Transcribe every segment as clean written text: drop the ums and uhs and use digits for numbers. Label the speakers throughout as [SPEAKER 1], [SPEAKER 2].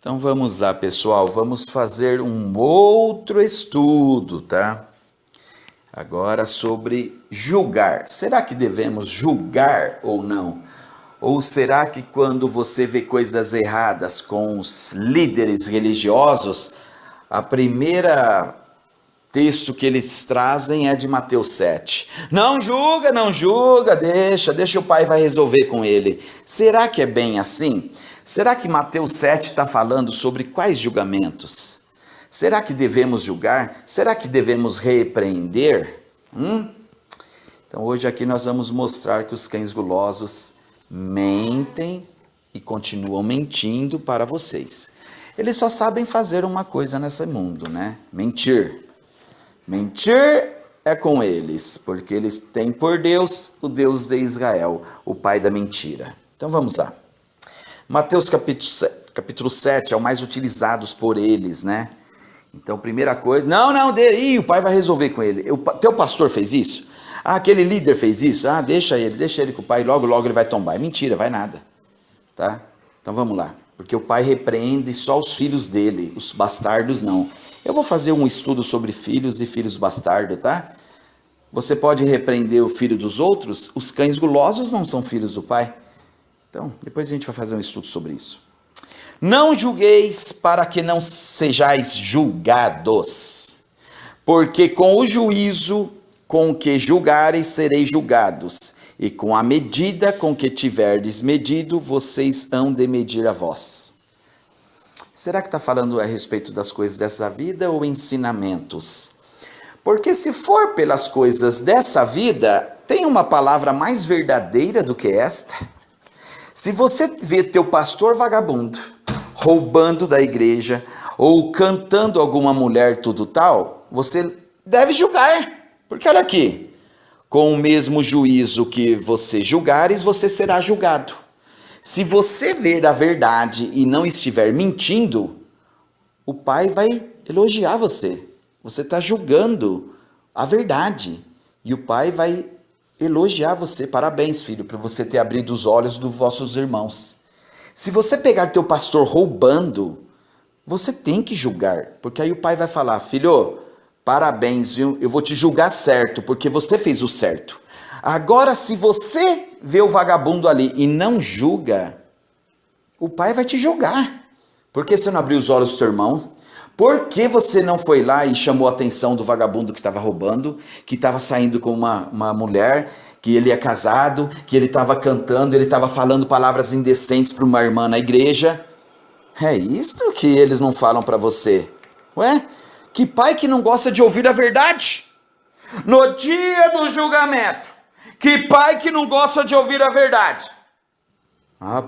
[SPEAKER 1] Então vamos lá, pessoal, vamos fazer um outro estudo, tá? Agora sobre julgar. Será que devemos julgar ou não? Ou será que quando você vê coisas erradas com os líderes religiosos, a primeira texto que eles trazem é de Mateus 7. Não julga, não julga, deixa o pai vai resolver com ele. Será que é bem assim? Será que Mateus 7 está falando sobre quais julgamentos? Será que devemos julgar? Será que devemos repreender? Então hoje aqui nós vamos mostrar que os cães gulosos mentem e continuam mentindo para vocês. Eles só sabem fazer uma coisa nesse mundo, né? Mentir. Mentir é com eles, porque eles têm por Deus o Deus de Israel, o pai da mentira. Então vamos lá. Mateus capítulo 7 é o mais utilizado por eles, né? Então, primeira coisa, o pai vai resolver com ele. Teu pastor fez isso? Aquele líder fez isso? Deixa ele com o pai, logo ele vai tombar. É mentira, vai nada, tá? Então vamos lá, porque o pai repreende só os filhos dele, os bastardos não. Eu vou fazer um estudo sobre filhos e filhos bastardos, tá? Você pode repreender o filho dos outros, os cães gulosos não são filhos do pai. Então, depois a gente vai fazer um estudo sobre isso. Não julgueis para que não sejais julgados, porque com o juízo com que julgareis sereis julgados, e com a medida com que tiverdes medido, vocês hão de medir a vós. Será que está falando a respeito das coisas dessa vida ou ensinamentos? Porque se for pelas coisas dessa vida, tem uma palavra mais verdadeira do que esta? Se você vê teu pastor vagabundo, roubando da igreja, ou cantando alguma mulher tudo tal, você deve julgar. Porque olha aqui, com o mesmo juízo que você julgares, você será julgado. Se você ver a verdade e não estiver mentindo, o pai vai elogiar você. Você está julgando a verdade. E o pai vai elogiar você. Parabéns, filho, por você ter abrido os olhos dos vossos irmãos. Se você pegar teu pastor roubando, você tem que julgar. Porque aí o pai vai falar, filho, parabéns, viu? Eu vou te julgar certo, porque você fez o certo. Agora, se você vê o vagabundo ali e não julga, o pai vai te julgar. Por que você não abriu os olhos do teu irmão? Por que você não foi lá e chamou a atenção do vagabundo que estava roubando, que estava saindo com uma mulher, que ele é casado, que ele estava cantando, ele estava falando palavras indecentes para uma irmã na igreja? É isto que eles não falam para você. Ué? Que pai que não gosta de ouvir a verdade? No dia do julgamento, que pai que não gosta de ouvir a verdade?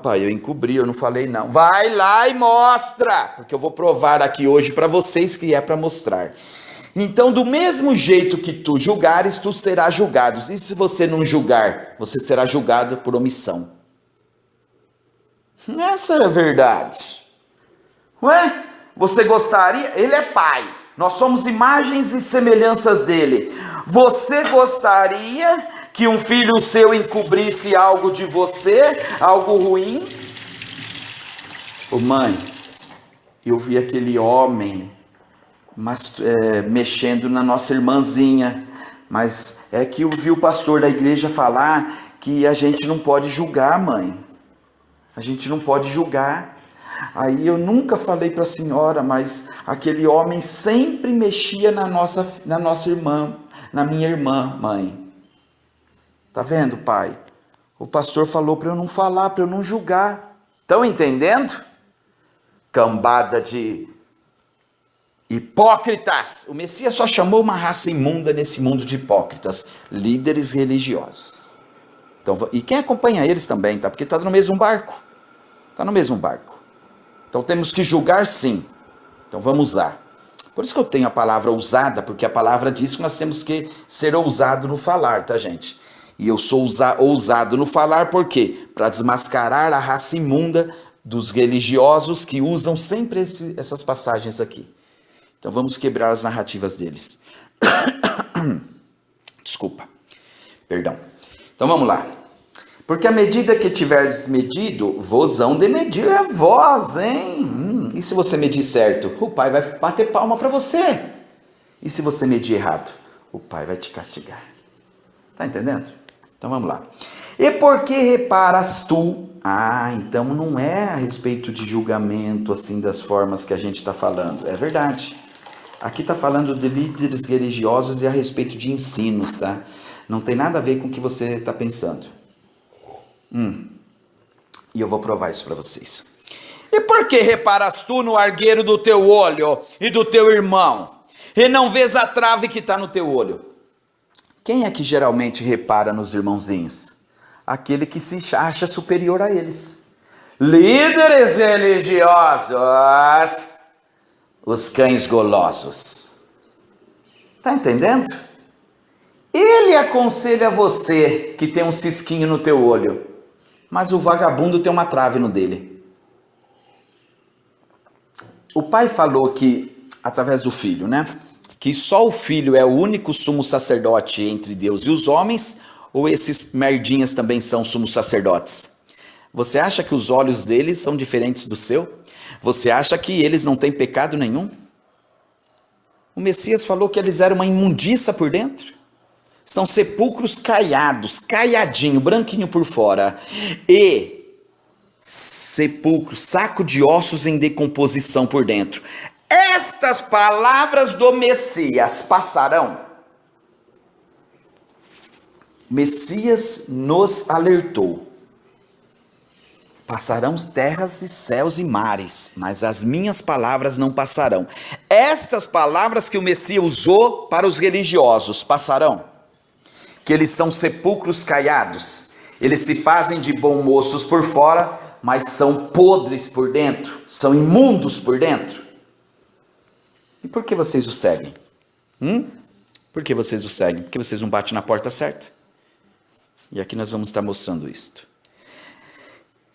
[SPEAKER 1] Pai, eu encobri, eu não falei não. Vai lá e mostra, porque eu vou provar aqui hoje para vocês que é para mostrar. Então, do mesmo jeito que tu julgares, tu serás julgado. E se você não julgar, você será julgado por omissão. Essa é a verdade. Ué, você gostaria? Ele é pai. Nós somos imagens e semelhanças dele. Você gostaria que um filho seu encobrisse algo de você, algo ruim? Mãe, eu vi aquele homem mexendo na nossa irmãzinha, mas é que eu vi o pastor da igreja falar que a gente não pode julgar, mãe. A gente não pode julgar. Aí eu nunca falei para a senhora, mas aquele homem sempre mexia na nossa irmã, na minha irmã, mãe. Tá vendo, pai? O pastor falou para eu não falar, para eu não julgar. Estão entendendo? Cambada de hipócritas. O Messias só chamou uma raça imunda nesse mundo de hipócritas, líderes religiosos. Então, e quem acompanha eles também, tá? Porque tá no mesmo barco. Tá no mesmo barco. Então temos que julgar sim. Então vamos lá. Por isso que eu tenho a palavra ousada, porque a palavra diz que nós temos que ser ousado no falar, tá, gente? E eu sou ousado no falar por quê? Para desmascarar a raça imunda dos religiosos que usam sempre essas passagens aqui. Então vamos quebrar as narrativas deles. Desculpa. Perdão. Então vamos lá. Porque à medida que tiverdes medido, vos hão de medir a vós, hein? E se você medir certo, o pai vai bater palma para você. E se você medir errado, o pai vai te castigar. Tá entendendo? Então vamos lá. E por que reparas tu? Então não é a respeito de julgamento, assim, das formas que a gente está falando. É verdade. Aqui está falando de líderes religiosos e a respeito de ensinos, tá? Não tem nada a ver com o que você está pensando. E eu vou provar isso para vocês. E por que reparas tu no argueiro do teu olho e do teu irmão, e não vês a trave que está no teu olho? Quem é que geralmente repara nos irmãozinhos? Aquele que se acha superior a eles. Líderes religiosos, os cães golosos. Tá entendendo? Ele aconselha você que tem um cisquinho no teu olho, mas o vagabundo tem uma trave no dele. O pai falou que, através do filho, né? Que só o filho é o único sumo sacerdote entre Deus e os homens, ou esses merdinhas também são sumos sacerdotes? Você acha que os olhos deles são diferentes do seu? Você acha que eles não têm pecado nenhum? O Messias falou que eles eram uma imundícia por dentro. São sepulcros caiados, caiadinho, branquinho por fora. E sepulcro, saco de ossos em decomposição por dentro. Estas palavras do Messias passarão. Messias nos alertou. Passarão terras e céus e mares, mas as minhas palavras não passarão. Estas palavras que o Messias usou para os religiosos passarão. Que eles são sepulcros caiados. Eles se fazem de bons moços por fora, mas são podres por dentro, são imundos por dentro. E por que vocês o seguem? Por que vocês o seguem? Porque vocês não batem na porta certa. E aqui nós vamos estar mostrando isto.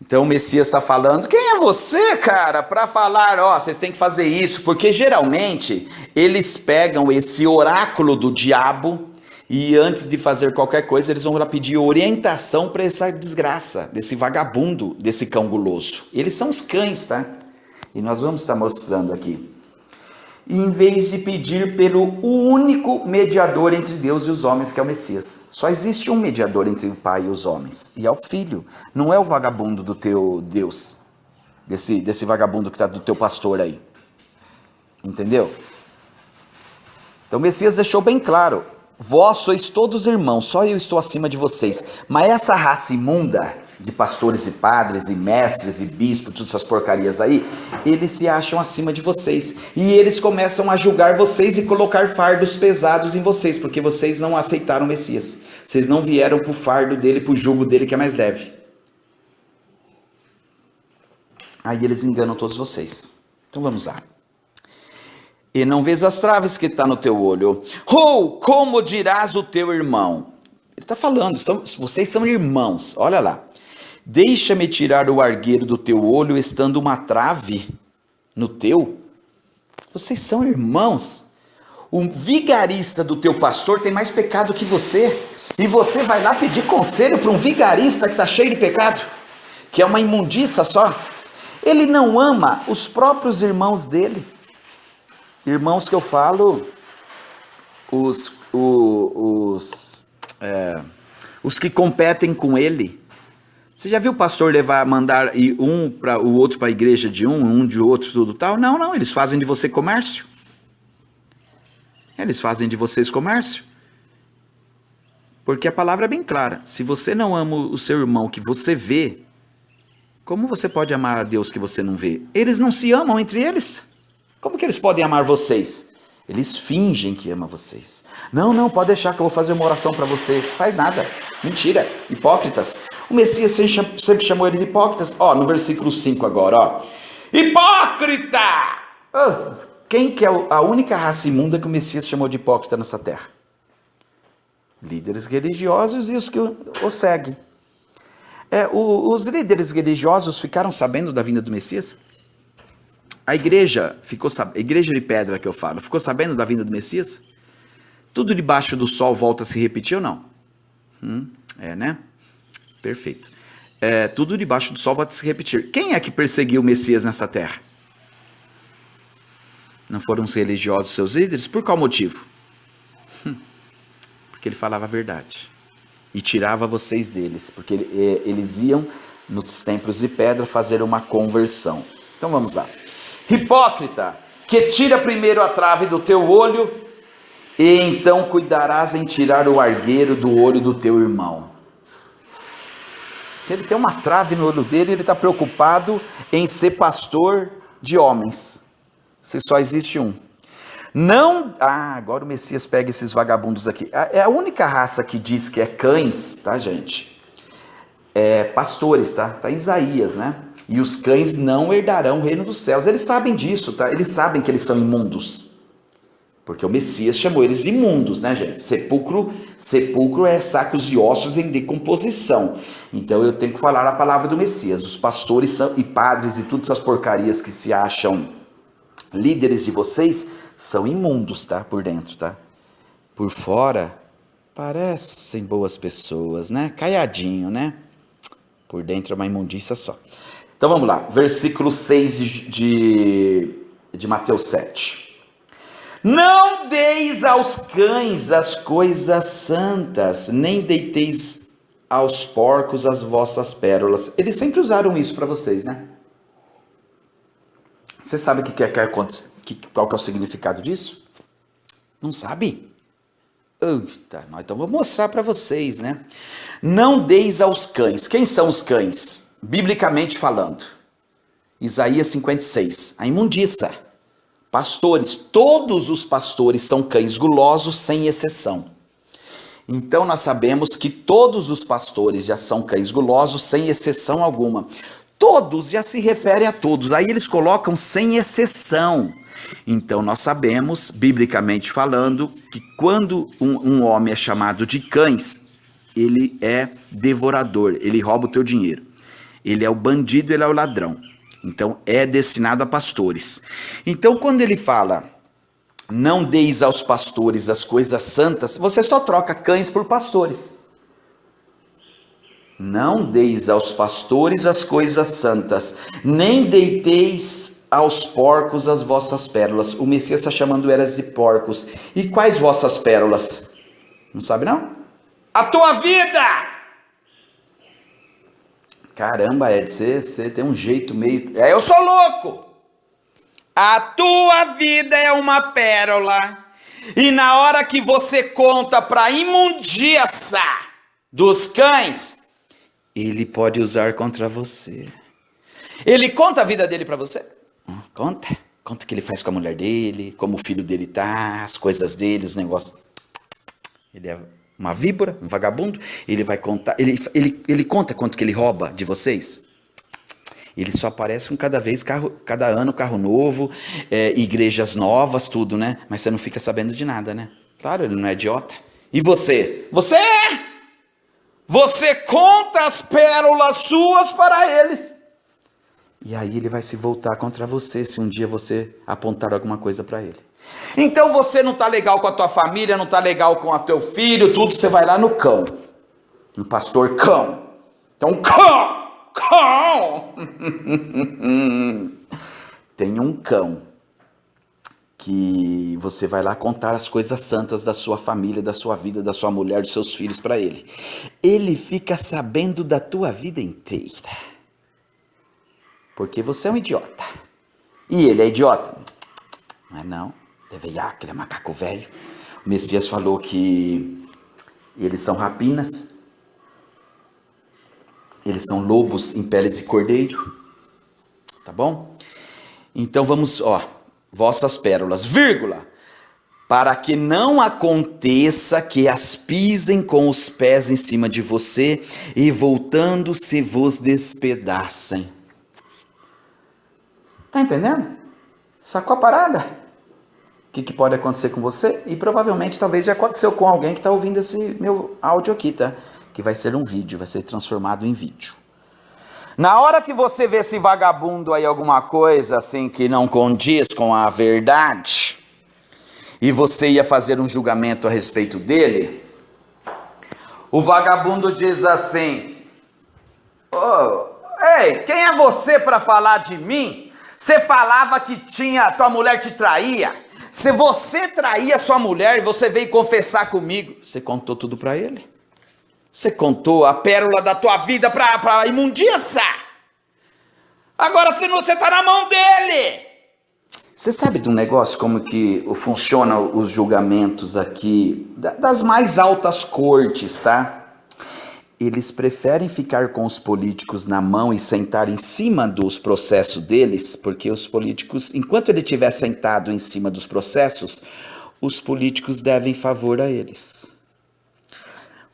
[SPEAKER 1] Então o Messias está falando, quem é você, cara, para falar, vocês têm que fazer isso? Porque geralmente eles pegam esse oráculo do diabo e antes de fazer qualquer coisa eles vão lá pedir orientação para essa desgraça, desse vagabundo, desse cão guloso. Eles são os cães, tá? E nós vamos estar mostrando aqui. Em vez de pedir pelo único mediador entre Deus e os homens, que é o Messias. Só existe um mediador entre o Pai e os homens, e é o Filho. Não é o vagabundo do teu Deus, desse vagabundo que está do teu pastor aí. Entendeu? Então o Messias deixou bem claro, vós sois todos irmãos, só eu estou acima de vocês. Mas essa raça imunda de pastores e padres e mestres e bispos, todas essas porcarias aí, eles se acham acima de vocês. E eles começam a julgar vocês e colocar fardos pesados em vocês, porque vocês não aceitaram o Messias. Vocês não vieram pro fardo dele, pro jugo dele que é mais leve. Aí eles enganam todos vocês. Então vamos lá. E não vês as traves que está no teu olho. Ou como dirás o teu irmão? Ele está falando, vocês são irmãos, olha lá. Deixa-me tirar o argueiro do teu olho, estando uma trave no teu. Vocês são irmãos. O vigarista do teu pastor tem mais pecado que você. E você vai lá pedir conselho para um vigarista que está cheio de pecado, que é uma imundícia só. Ele não ama os próprios irmãos dele. Irmãos que eu falo, os que competem com ele. Você já viu o pastor mandar um para o outro para a igreja de um de outro, tudo tal? Não, eles fazem de você comércio. Eles fazem de vocês comércio. Porque a palavra é bem clara. Se você não ama o seu irmão que você vê, como você pode amar a Deus que você não vê? Eles não se amam entre eles. Como que eles podem amar vocês? Eles fingem que amam vocês. Não, pode deixar que eu vou fazer uma oração para você. Faz nada. Mentira. Hipócritas. O Messias sempre chamou ele de hipócritas. No versículo 5 agora, Hipócrita! Quem que é a única raça imunda que o Messias chamou de hipócrita nessa terra? Líderes religiosos e os que o seguem. Os líderes religiosos ficaram sabendo da vinda do Messias? A igreja de pedra que eu falo, ficou sabendo da vinda do Messias? Tudo debaixo do sol volta a se repetir ou não? Né? Perfeito. Tudo debaixo do sol volta a se repetir. Quem é que perseguiu o Messias nessa terra? Não foram os religiosos seus líderes? Por qual motivo? Porque ele falava a verdade. E tirava vocês deles. Porque eles iam nos templos de pedra fazer uma conversão. Então vamos lá. Hipócrita, que tira primeiro a trave do teu olho, e então cuidarás em tirar o argueiro do olho do teu irmão. Ele tem uma trave no olho dele, ele está preocupado em ser pastor de homens. Se só existe um. Não, agora o Messias pega esses vagabundos aqui. É a única raça que diz que é cães, tá, gente? É pastores, tá? Tá em Isaías, né? E os cães não herdarão o reino dos céus. Eles sabem disso, tá? Eles sabem que eles são imundos. Porque o Messias chamou eles de imundos, né, gente? Sepulcro é sacos de ossos em decomposição. Então eu tenho que falar a palavra do Messias. Os pastores e padres e todas essas porcarias que se acham líderes de vocês são imundos, tá? Por dentro, tá? Por fora, parecem boas pessoas, né? Caiadinho, né? Por dentro é uma imundícia só. Então vamos lá, versículo 6 de Mateus 7. Não deis aos cães as coisas santas, nem deiteis aos porcos as vossas pérolas. Eles sempre usaram isso para vocês, né? Você sabe qual que é o significado disso? Não sabe? Então vou mostrar para vocês, né? Não deis aos cães. Quem são os cães? Biblicamente falando. Isaías 56. A imundiça. Pastores. Todos os pastores são cães gulosos, sem exceção. Então nós sabemos que todos os pastores já são cães gulosos, sem exceção alguma. Todos já se referem a todos. Aí eles colocam sem exceção. Então nós sabemos, biblicamente falando, que quando um homem é chamado de cães, ele é devorador, ele rouba o teu dinheiro. Ele é o bandido, ele é o ladrão. Então é destinado a pastores. Então quando ele fala, não deis aos pastores as coisas santas, você só troca cães por pastores. Não deis aos pastores as coisas santas, nem deiteis aos porcos as vossas pérolas. O Messias está chamando elas de porcos. E quais vossas pérolas? Não sabe não? A tua vida! Caramba, Ed, você tem um jeito meio... eu sou louco! A tua vida é uma pérola. E na hora que você conta para a imundícia dos cães, ele pode usar contra você. Ele conta a vida dele para você? Conta o que ele faz com a mulher dele, como o filho dele tá, as coisas dele, os negócios. Ele é uma víbora, um vagabundo. Ele vai contar, ele conta quanto que ele rouba de vocês. Ele só aparece com cada ano carro novo, igrejas novas, tudo, né? Mas você não fica sabendo de nada, né? Claro, ele não é idiota. E você? Você conta as pérolas suas para eles. E aí ele vai se voltar contra você se um dia você apontar alguma coisa para ele. Então você não está legal com a tua família, não está legal com o teu filho, tudo, você vai lá no cão. No pastor cão. Então cão. Tem um cão que você vai lá contar as coisas santas da sua família, da sua vida, da sua mulher, dos seus filhos para ele. Ele fica sabendo da tua vida inteira. Porque você é um idiota. E ele é idiota? Mas não. Ele é veiaco, ele é macaco velho. O Messias falou que eles são rapinas. Eles são lobos em peles de cordeiro. Tá bom? Então vamos, vossas pérolas, vírgula. Para que não aconteça que as pisem com os pés em cima de você e voltando-se vos despedacem. Tá entendendo? Sacou a parada? O que pode acontecer com você? E provavelmente, talvez já aconteceu com alguém que está ouvindo esse meu áudio aqui, tá? Que vai ser um vídeo, vai ser transformado em vídeo. Na hora que você vê esse vagabundo aí, alguma coisa assim que não condiz com a verdade, e você ia fazer um julgamento a respeito dele, o vagabundo diz assim, ei, quem é você para falar de mim? Você falava que tua mulher te traía. Se você traía sua mulher e você veio confessar comigo, você contou tudo para ele? Você contou a pérola da tua vida para imundícia? Agora você está na mão dele. Você sabe de um negócio como que funcionam os julgamentos aqui das mais altas cortes, tá? Eles preferem ficar com os políticos na mão e sentar em cima dos processos deles, porque os políticos, enquanto ele estiver sentado em cima dos processos, os políticos devem favor a eles.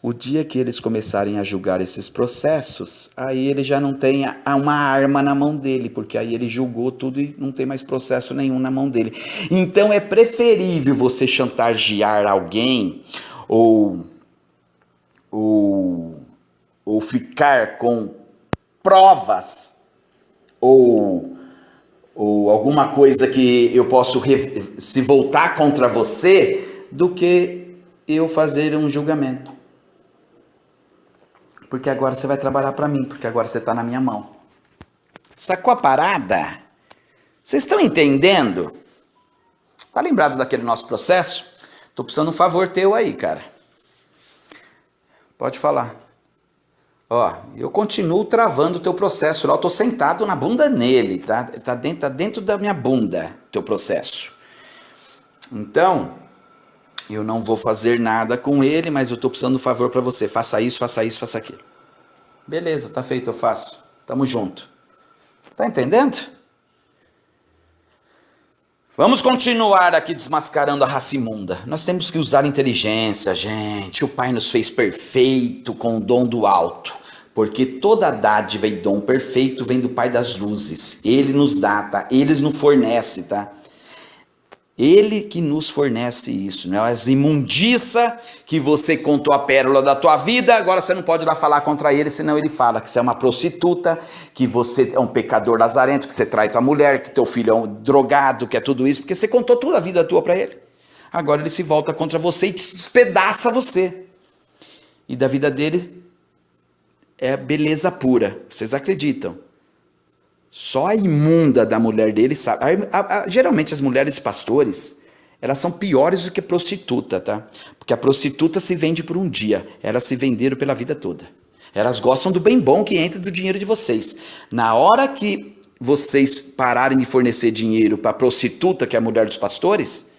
[SPEAKER 1] O dia que eles começarem a julgar esses processos, aí ele já não tem uma arma na mão dele, porque aí ele julgou tudo e não tem mais processo nenhum na mão dele. Então é preferível você chantagear alguém ou ficar com provas ou alguma coisa que eu posso se voltar contra você do que eu fazer um julgamento. Porque agora você vai trabalhar para mim, porque agora você está na minha mão. Sacou a parada? Vocês estão entendendo? Tá lembrado daquele nosso processo? Tô precisando de um favor teu aí, cara. Pode falar. Ó, eu continuo travando o teu processo lá, eu tô sentado na bunda nele, tá? Tá dentro da minha bunda, teu processo. Então, eu não vou fazer nada com ele, mas eu tô precisando de um favor para você. Faça isso, faça aquilo. Beleza, tá feito, eu faço. Tamo junto. Tá entendendo? Vamos continuar aqui desmascarando a raça imunda. Nós temos que usar inteligência, gente. O Pai nos fez perfeito com o dom do alto. Porque toda dádiva e dom perfeito vem do Pai das luzes. Ele nos dá, tá? Ele nos fornece, tá? Ele que nos fornece isso, né? As imundiça que você contou a pérola da tua vida, agora você não pode ir lá falar contra ele, senão ele fala que você é uma prostituta, que você é um pecador lazarento, que você trai tua mulher, que teu filho é um drogado, que é tudo isso, porque você contou toda a vida tua para ele. Agora ele se volta contra você e despedaça você. E da vida dele é beleza pura, vocês acreditam? Só a imunda da mulher dele sabe. Geralmente as mulheres pastores, elas são piores do que prostituta, tá? Porque a prostituta se vende por um dia, elas se venderam pela vida toda. Elas gostam do bem bom que entra do dinheiro de vocês. Na hora que vocês pararem de fornecer dinheiro para a prostituta, que é a mulher dos pastores,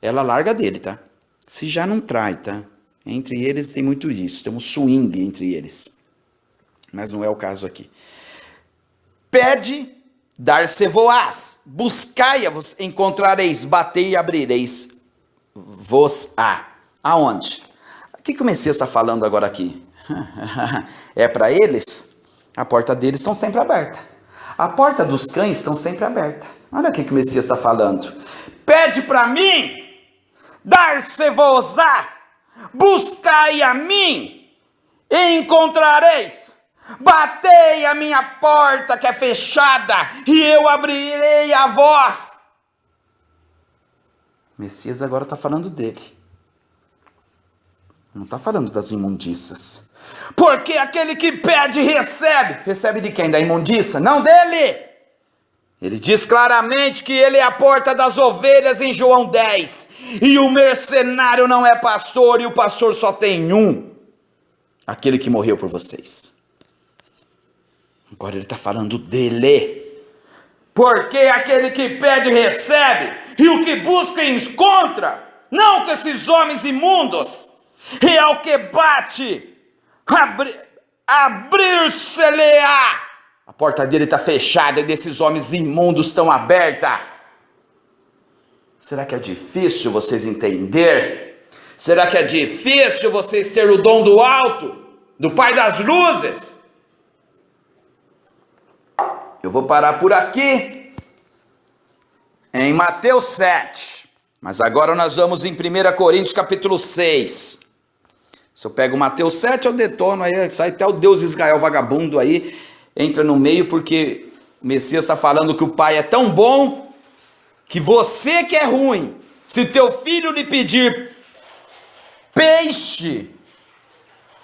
[SPEAKER 1] ela larga dele, tá? Se já não trai, tá? Entre eles tem muito isso, tem um swing entre eles. Mas não é o caso aqui. Pede, dar-se-voás, buscai-vos, encontrareis, batei e abrireis vos-á. Aonde? O que o Messias está falando agora aqui? É para eles? A porta deles estão sempre aberta. A porta dos cães estão sempre aberta. Olha o que o Messias está falando. Pede para mim, dar-se-vos-á, buscai a mim, e encontrareis. Batei a minha porta que é fechada e eu abrirei a vós. Messias agora está falando dele. Não está falando das imundícias. Porque aquele que pede recebe. Recebe de quem? Da imundícia? Não dele. Ele diz claramente que ele é a porta das ovelhas em João 10. E o mercenário não é pastor e o pastor só tem um. Aquele que morreu por vocês. Agora ele está falando dele. Porque aquele que pede recebe, e o que busca encontra, não com esses homens imundos. E ao que bate, abrir-se-lhe-á. A porta dele está fechada e desses homens imundos estão aberta. Será que é difícil vocês entender? Será que é difícil vocês ter o dom do alto, do Pai das luzes? Eu vou parar por aqui, em Mateus 7, mas agora nós vamos em 1 Coríntios capítulo 6. Se eu pego Mateus 7, eu detono, aí sai até o Deus Israel vagabundo aí, entra no meio, porque o Messias está falando que o Pai é tão bom, que você que é ruim, se teu filho lhe pedir peixe,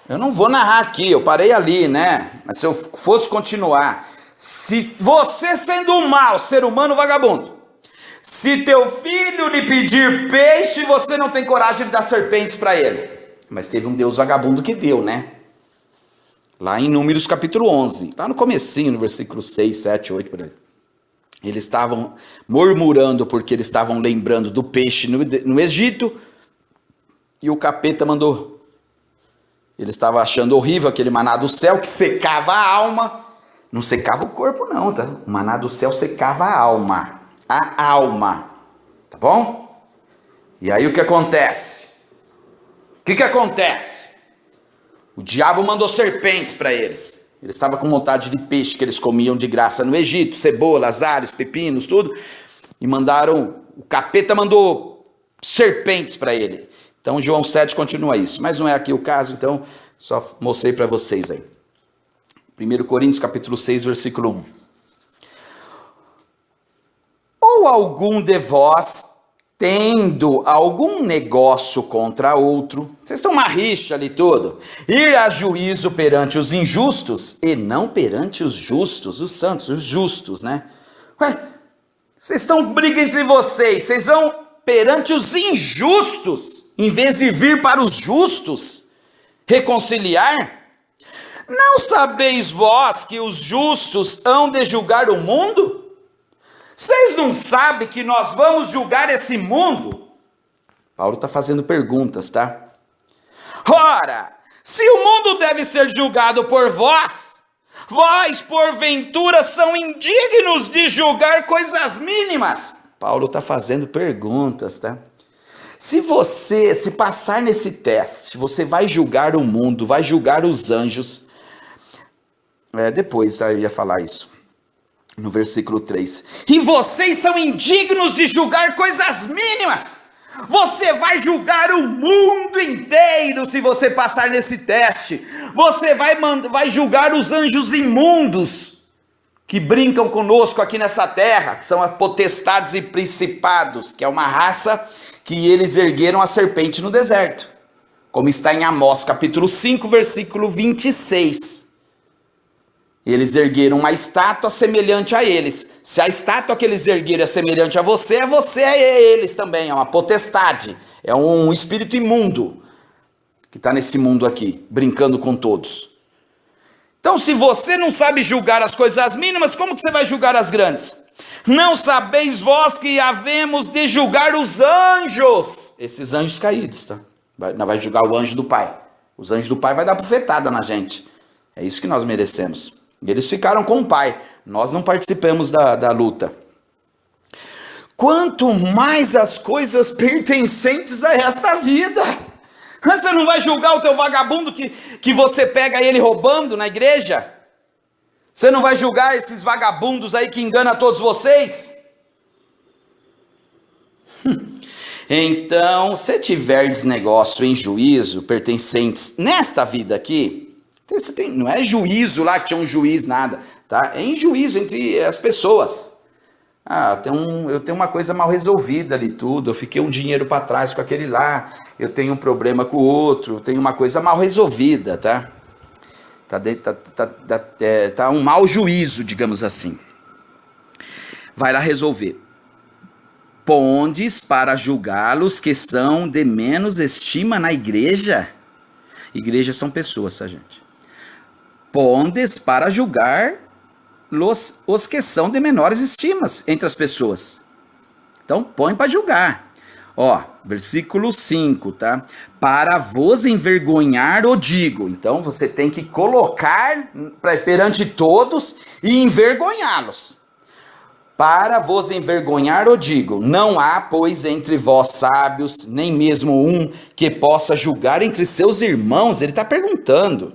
[SPEAKER 1] eu não vou narrar aqui, eu parei ali, né? Mas se eu fosse continuar, Se você sendo um mau ser humano vagabundo, se teu filho lhe pedir peixe, você não tem coragem de dar serpentes para ele. Mas teve um Deus vagabundo que deu, né? Lá em Números capítulo 11, lá no comecinho, no versículo 6, 7, 8, por aí. Eles estavam murmurando porque eles estavam lembrando do peixe no Egito, e o capeta mandou. Ele estava achando horrível aquele maná do céu que secava a alma. Não secava o corpo não, tá? O maná do céu secava a alma. A alma. Tá bom? E aí o que acontece? O que acontece? O diabo mandou serpentes para eles. Eles estavam com vontade de peixe que eles comiam de graça no Egito. Cebolas, alhos, pepinos, tudo. E o capeta mandou serpentes para ele. Então João 7 continua isso, mas não é aqui o caso, então só mostrei para vocês aí. 1 Coríntios capítulo 6, versículo 1. Ou algum de vós, tendo algum negócio contra outro, vocês estão uma rixa ali tudo, ir a juízo perante os injustos e não perante os justos, os santos, os justos, né? Ué, vocês estão briga entre vocês vão perante os injustos, em vez de vir para os justos, reconciliar? Não sabeis vós que os justos hão de julgar o mundo? Vocês não sabem que nós vamos julgar esse mundo? Paulo está fazendo perguntas, tá? Ora, se o mundo deve ser julgado por vós, vós porventura são indignos de julgar coisas mínimas. Paulo está fazendo perguntas, tá? Se passar nesse teste, você vai julgar o mundo, vai julgar os anjos. Depois eu ia falar isso, no versículo 3. E vocês são indignos de julgar coisas mínimas. Você vai julgar o mundo inteiro se você passar nesse teste. Você vai julgar os anjos imundos que brincam conosco aqui nessa terra, que são as potestades e principados, que é uma raça que eles ergueram a serpente no deserto, como está em Amós capítulo 5, versículo 26. Eles ergueram uma estátua semelhante a eles. Se a estátua que eles ergueram é semelhante a você é eles também, é uma potestade, é um espírito imundo que está nesse mundo aqui, brincando com todos. Então, se você não sabe julgar as coisas mínimas, como que você vai julgar as grandes? Não sabeis vós que havemos de julgar os anjos, esses anjos caídos, tá? Nós vai julgar o anjo do Pai. Os anjos do Pai vai dar bufetada na gente. É isso que nós merecemos. Eles ficaram com o Pai. Nós não participamos da luta. Quanto mais as coisas pertencentes a esta vida. Você não vai julgar o teu vagabundo que você pega ele roubando na igreja? Você não vai julgar esses vagabundos aí que enganam todos vocês? Então, se tiverdes negócio em juízo pertencentes nesta vida aqui, não é juízo lá que tinha um juiz, nada, tá? É em juízo entre as pessoas. Eu tenho uma coisa mal resolvida ali tudo, eu fiquei um dinheiro para trás com aquele lá, eu tenho um problema com o outro, eu tenho uma coisa mal resolvida, tá? Tá um mau juízo, digamos assim. Vai lá resolver. Pondes para julgá-los que são de menos estima na igreja. Igreja são pessoas, tá, gente? Pondes para julgar os que são de menores estimas entre as pessoas. Então, põe para julgar. Ó, versículo 5, tá? Para vos envergonhar o digo. Então, você tem que colocar perante todos e envergonhá-los. Para vos envergonhar o digo. Não há, pois, entre vós sábios, nem mesmo um que possa julgar entre seus irmãos. Ele está perguntando.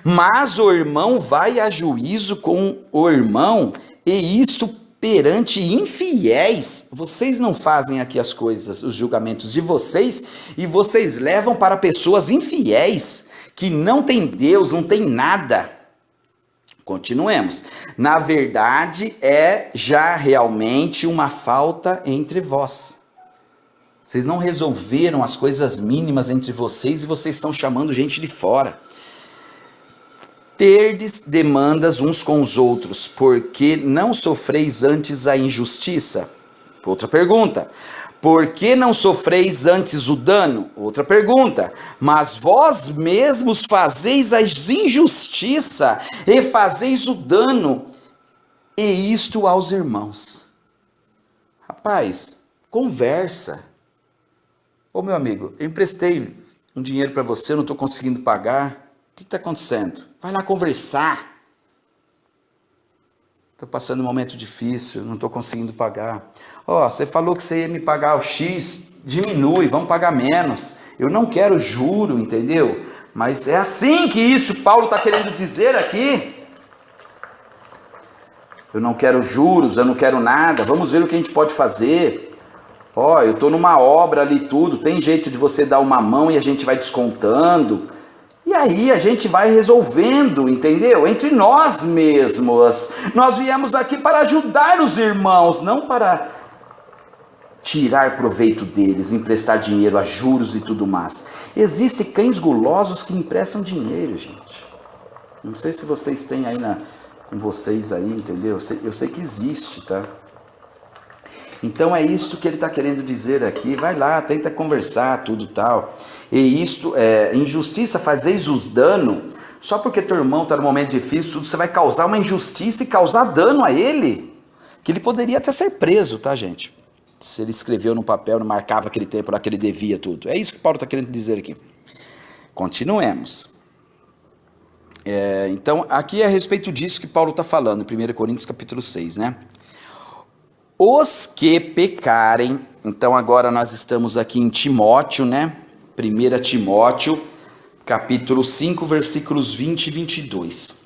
[SPEAKER 1] Mas o irmão vai a juízo com o irmão, e isto perante infiéis. Vocês não fazem aqui as coisas, os julgamentos de vocês, e vocês levam para pessoas infiéis, que não tem Deus, não tem nada. Continuemos. Na verdade, é já realmente uma falta entre vós. Vocês não resolveram as coisas mínimas entre vocês, e vocês estão chamando gente de fora. Terdes demandas uns com os outros, porque não sofreis antes a injustiça? Outra pergunta. Por que não sofreis antes o dano? Outra pergunta. Mas vós mesmos fazeis a injustiça e fazeis o dano, e isto aos irmãos. Rapaz, conversa. Ô meu amigo, eu emprestei um dinheiro para você, eu não estou conseguindo pagar. O que está acontecendo? Vai lá conversar. Estou passando um momento difícil, não estou conseguindo pagar. Ó, você falou que você ia me pagar o X, diminui, vamos pagar menos. Eu não quero juro, entendeu? Mas é assim que isso Paulo está querendo dizer aqui. Eu não quero juros, eu não quero nada, vamos ver o que a gente pode fazer. Ó, eu estou numa obra ali tudo, tem jeito de você dar uma mão e a gente vai descontando. E aí a gente vai resolvendo, entendeu? Entre nós mesmos. Nós viemos aqui para ajudar os irmãos, não para tirar proveito deles, emprestar dinheiro a juros e tudo mais. Existem cães gulosos que emprestam dinheiro, gente. Não sei se vocês têm aí com vocês aí, entendeu? Eu sei que existe, tá? Então é isto que ele está querendo dizer aqui. Vai lá, tenta conversar, tudo tal. E isto, injustiça, fazeis os dano. Só porque teu irmão está num momento difícil, tudo, você vai causar uma injustiça e causar dano a ele. Que ele poderia até ser preso, tá, gente? Se ele escreveu no papel, não marcava aquele tempo lá que ele devia tudo. É isso que Paulo está querendo dizer aqui. Continuemos. Então, aqui é a respeito disso que Paulo está falando, em 1 Coríntios capítulo 6, né? Os que pecarem, então agora nós estamos aqui em Timóteo, né? 1 Timóteo, capítulo 5, versículos 20 e 22.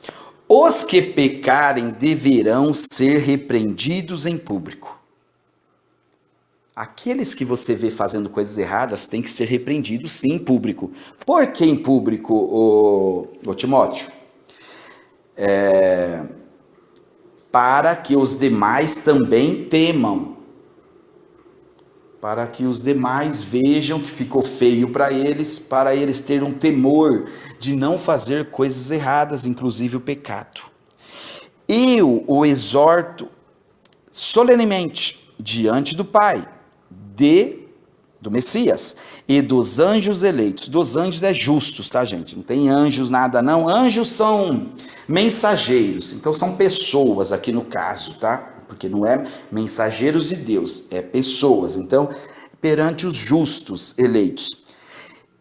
[SPEAKER 1] Os que pecarem deverão ser repreendidos em público. Aqueles que você vê fazendo coisas erradas têm que ser repreendidos sim em público. Por que em público, ô Timóteo? Para que os demais também temam. Para que os demais vejam que ficou feio para eles terem um temor de não fazer coisas erradas, inclusive o pecado. Eu o exorto solenemente diante do Pai, do Messias e dos anjos eleitos. Dos anjos é justos, tá, gente? Não tem anjos nada não. Anjos são mensageiros, então são pessoas aqui no caso, tá? Porque não é mensageiros de Deus, é pessoas. Então, perante os justos eleitos,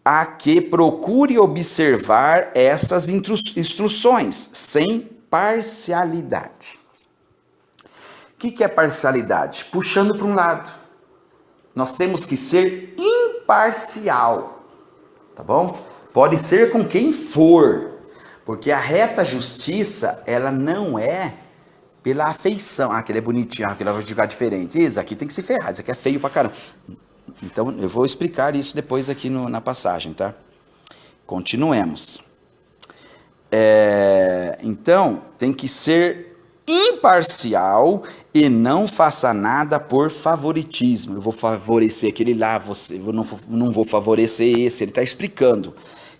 [SPEAKER 1] a que procure observar essas instruções sem parcialidade. O que é parcialidade? Puxando para um lado. Nós temos que ser imparcial, tá bom? Pode ser com quem for, porque a reta justiça, ela não é pela afeição. Ah, aquele é bonitinho, aquele vai jogar diferente. Isso aqui tem que se ferrar, isso aqui é feio pra caramba. Então, eu vou explicar isso depois aqui na passagem, tá? Continuemos. Então, tem que ser imparcial e não faça nada por favoritismo. Eu vou favorecer aquele lá, eu não vou favorecer esse. Ele está explicando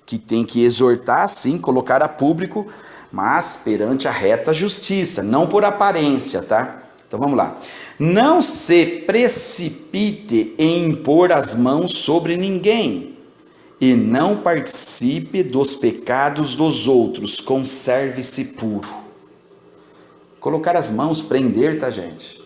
[SPEAKER 1] que tem que exortar, sim, colocar a público, mas perante a reta justiça, não por aparência, tá? Então vamos lá. Não se precipite em impor as mãos sobre ninguém e não participe dos pecados dos outros, conserve-se puro. Colocar as mãos, prender, tá, gente?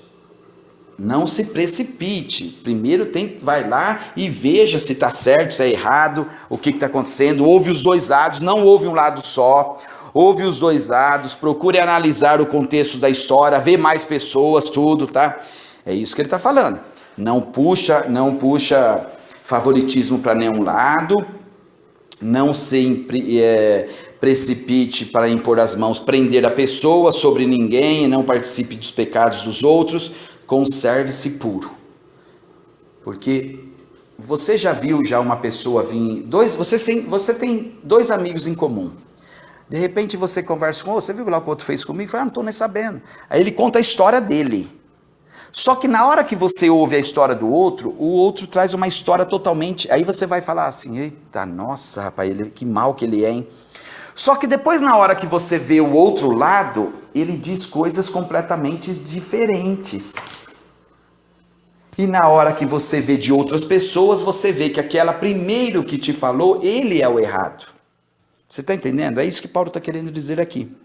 [SPEAKER 1] Não se precipite. Primeiro vai lá e veja se está certo, se é errado, o que está acontecendo. Ouve os dois lados, não ouve um lado só. Ouve os dois lados, procure analisar o contexto da história, ver mais pessoas, tudo, tá? É isso que ele está falando. Não puxa favoritismo para nenhum lado. Não se precipite para impor as mãos, prender a pessoa sobre ninguém, e não participe dos pecados dos outros, conserve-se puro. Porque você já viu uma pessoa vir, você tem dois amigos em comum, de repente você conversa com você viu lá o que o outro fez comigo? Fala, não estou nem sabendo. Aí ele conta a história dele. Só que na hora que você ouve a história do outro, o outro traz uma história totalmente... Aí você vai falar assim, eita, nossa, rapaz, que mal que ele é, hein? Só que depois, na hora que você vê o outro lado, ele diz coisas completamente diferentes. E na hora que você vê de outras pessoas, você vê que aquela primeiro que te falou, ele é o errado. Você está entendendo? É isso que Paulo está querendo dizer aqui.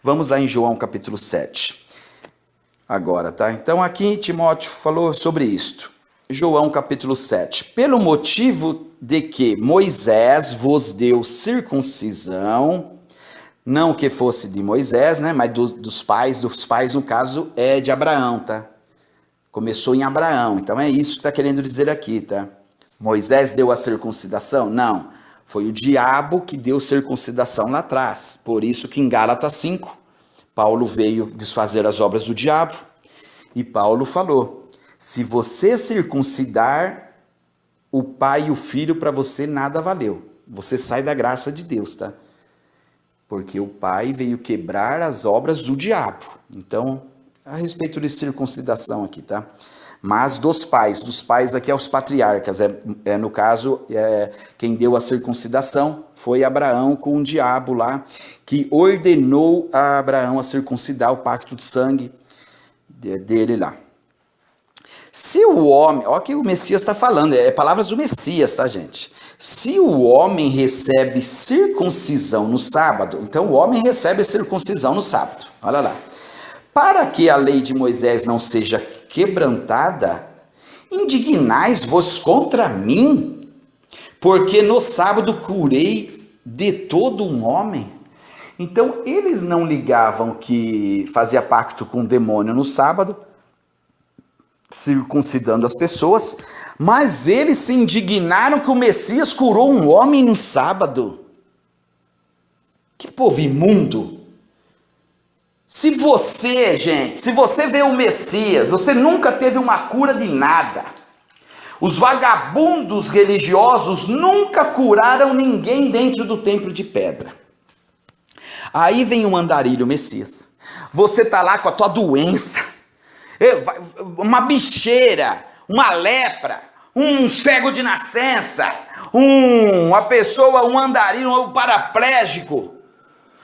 [SPEAKER 1] Vamos lá em João capítulo 7. Agora, tá? Então aqui Timóteo falou sobre isto. João capítulo 7. Pelo motivo de que Moisés vos deu circuncisão, não que fosse de Moisés, né? Mas dos pais no caso é de Abraão, tá? Começou em Abraão, então é isso que está querendo dizer aqui, tá? Moisés deu a circuncidação? Não, foi o diabo que deu circuncidação lá atrás. Por isso que em Gálatas 5, Paulo veio desfazer as obras do diabo. E Paulo falou, se você circuncidar o pai e o filho, para você nada valeu. Você sai da graça de Deus, tá? Porque o pai veio quebrar as obras do diabo. Então, a respeito de circuncidação aqui, tá? Mas dos pais aqui é os patriarcas, no caso, quem deu a circuncidação foi Abraão com o diabo lá, que ordenou a Abraão a circuncidar o pacto de sangue dele lá. Se o homem, olha o que o Messias está falando, é palavras do Messias, tá, gente? Se o homem recebe circuncisão no sábado, então o homem recebe a circuncisão no sábado, olha lá. Para que a lei de Moisés não seja quebrantada, indignais-vos contra mim, porque no sábado curei de todo um homem. Então, eles não ligavam que fazia pacto com o demônio no sábado, circuncidando as pessoas, mas eles se indignaram que o Messias curou um homem no sábado. Que povo imundo! Se você, gente, se você vê o Messias, você nunca teve uma cura de nada. Os vagabundos religiosos nunca curaram ninguém dentro do templo de pedra. Aí vem o andarilho, o Messias. Você tá lá com a tua doença, uma bicheira, uma lepra, um cego de nascença, uma pessoa, um andarilho, um paraplégico.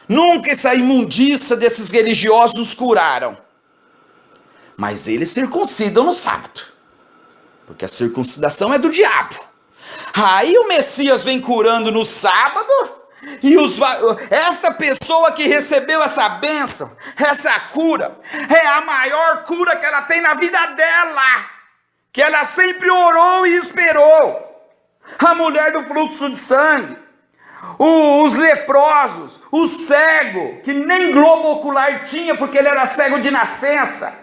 [SPEAKER 1] Nunca essa imundiça desses religiosos curaram. Mas eles circuncidam no sábado. Porque a circuncidação é do diabo. Aí o Messias vem curando no sábado. E esta pessoa que recebeu essa bênção, essa cura, é a maior cura que ela tem na vida dela. Que ela sempre orou e esperou. A mulher do fluxo de sangue. Os leprosos, o cego, que nem globo ocular tinha, porque ele era cego de nascença.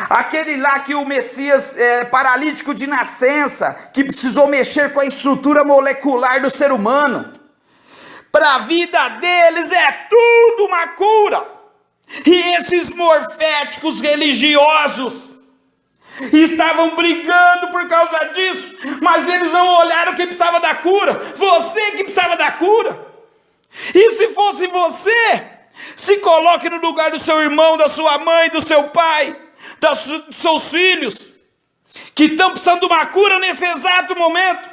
[SPEAKER 1] Aquele lá que o Messias, paralítico de nascença, que precisou mexer com a estrutura molecular do ser humano. Para a vida deles é tudo uma cura. E esses morféticos religiosos estavam brigando por causa disso, mas eles não olharam que precisava da cura. Você que precisava da cura. E se fosse você, se coloque no lugar do seu irmão, da sua mãe, do seu pai, dos seus filhos, que estão precisando de uma cura nesse exato momento,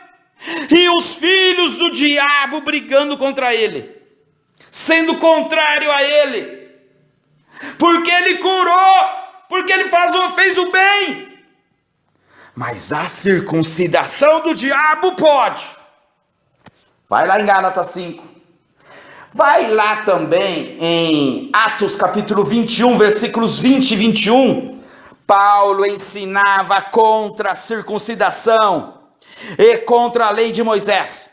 [SPEAKER 1] e os filhos do diabo brigando contra ele, sendo contrário a ele, porque ele curou, porque ele fez o bem. Mas a circuncidação do diabo pode. Vai lá em Gálatas 5. Vai lá também em Atos capítulo 21, versículos 20 e 21. Paulo ensinava contra a circuncidação e contra a lei de Moisés.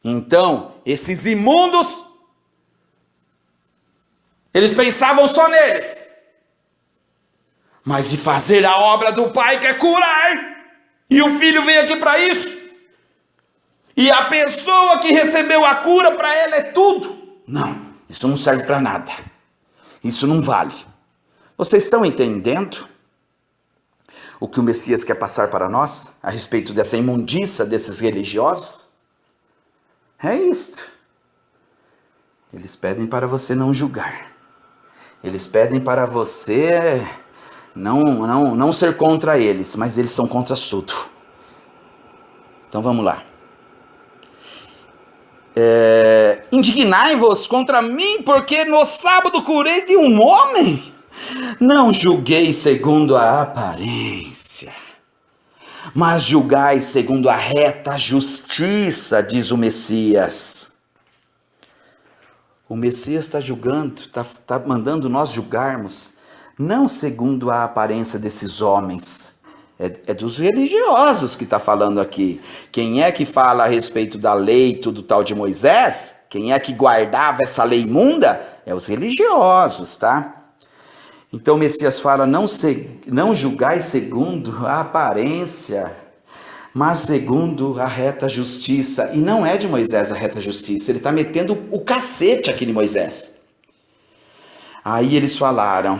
[SPEAKER 1] Então, esses imundos, eles pensavam só neles. Mas de fazer a obra do Pai que é curar. E o Filho veio aqui para isso. E a pessoa que recebeu a cura, para ela é tudo. Não, isso não serve para nada. Isso não vale. Vocês estão entendendo o que o Messias quer passar para nós? A respeito dessa imundícia desses religiosos? É isto. Eles pedem para você não julgar. Eles pedem para você não ser contra eles, mas eles são contra tudo. Então vamos lá. indignai-vos contra mim, porque no sábado curei de um homem. Não julguei segundo a aparência, mas julgai segundo a reta justiça, diz o Messias. O Messias está julgando, está mandando nós julgarmos, não segundo a aparência desses homens, é dos religiosos que está falando aqui. Quem é que fala a respeito da lei, tudo tal de Moisés? Quem é que guardava essa lei imunda? É os religiosos, tá? Então o Messias fala, não julgai segundo a aparência, mas segundo a reta justiça. E não é de Moisés a reta justiça, ele está metendo o cacete aqui em Moisés. Aí eles falaram,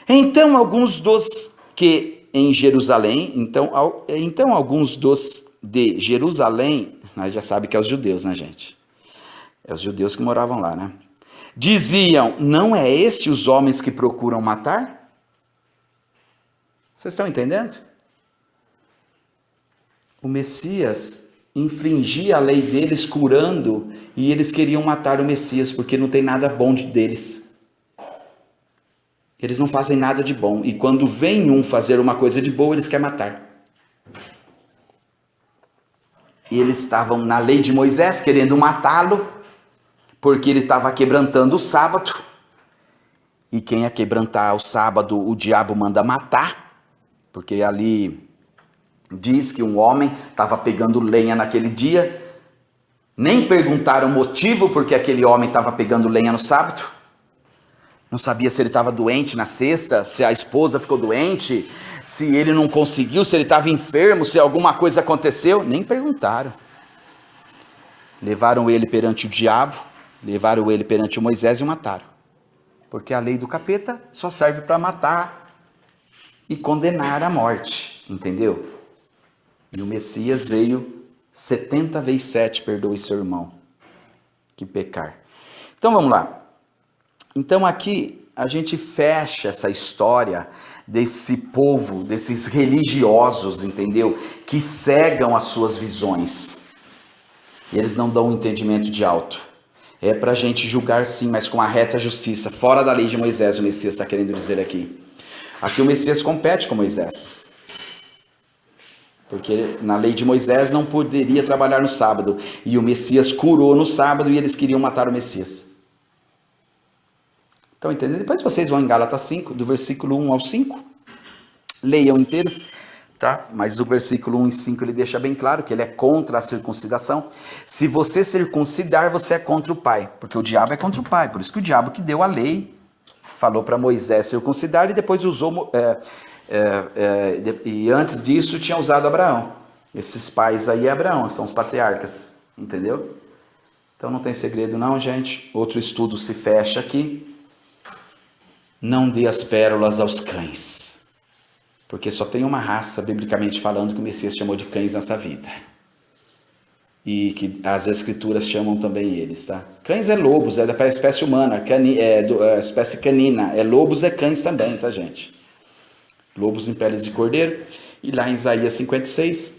[SPEAKER 1] então alguns dos que em Jerusalém, então alguns dos de Jerusalém, nós já sabemos que é os judeus, né, gente? É os judeus que moravam lá, né? Diziam, não é este os homens que procuram matar? Vocês estão entendendo? O Messias infringia a lei deles curando e eles queriam matar o Messias porque não tem nada bom deles. Eles não fazem nada de bom e quando vem um fazer uma coisa de boa, eles querem matar. E eles estavam na lei de Moisés querendo matá-lo porque ele estava quebrantando o sábado. E quem ia quebrantar o sábado, o diabo manda matar, porque ali diz que um homem estava pegando lenha naquele dia, nem perguntaram o motivo porque aquele homem estava pegando lenha no sábado, não sabia se ele estava doente na sexta, se a esposa ficou doente, se ele não conseguiu, se ele estava enfermo, se alguma coisa aconteceu, nem perguntaram. Levaram ele perante o diabo, levaram ele perante o Moisés e o mataram, porque a lei do capeta só serve para matar e condenar à morte, entendeu? E o Messias veio 70 vezes 7, perdoe seu irmão que pecar. Então vamos lá. Então aqui a gente fecha essa história desse povo, desses religiosos, entendeu? Que cegam as suas visões. E eles não dão um entendimento de alto. É para a gente julgar sim, mas com a reta justiça, fora da lei de Moisés, o Messias está querendo dizer aqui. Aqui o Messias compete com Moisés. Porque na lei de Moisés não poderia trabalhar no sábado. E o Messias curou no sábado e eles queriam matar o Messias. Estão entendendo? Depois vocês vão em Gálatas 5, do versículo 1 ao 5. Leiam inteiro, tá? Mas do versículo 1 e 5 ele deixa bem claro que ele é contra a circuncidação. Se você circuncidar, você é contra o pai. Porque o diabo é contra o pai. Por isso que o diabo que deu a lei falou para Moisés circuncidar e depois usou... e antes disso tinha usado Abraão. Esses pais aí é Abraão, são os patriarcas, entendeu? Então não tem segredo não, gente. Outro estudo se fecha aqui. Não dê as pérolas aos cães, porque só tem uma raça, biblicamente falando, que o Messias chamou de cães nessa vida. E que as escrituras chamam também eles, tá? Cães é lobos, é da espécie humana, espécie canina. Lobos é cães também, tá, gente? Lobos em peles de cordeiro. E lá em Isaías 56,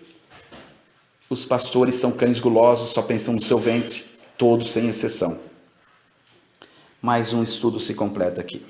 [SPEAKER 1] os pastores são cães gulosos, só pensam no seu ventre, todos sem exceção. Mais um estudo se completa aqui.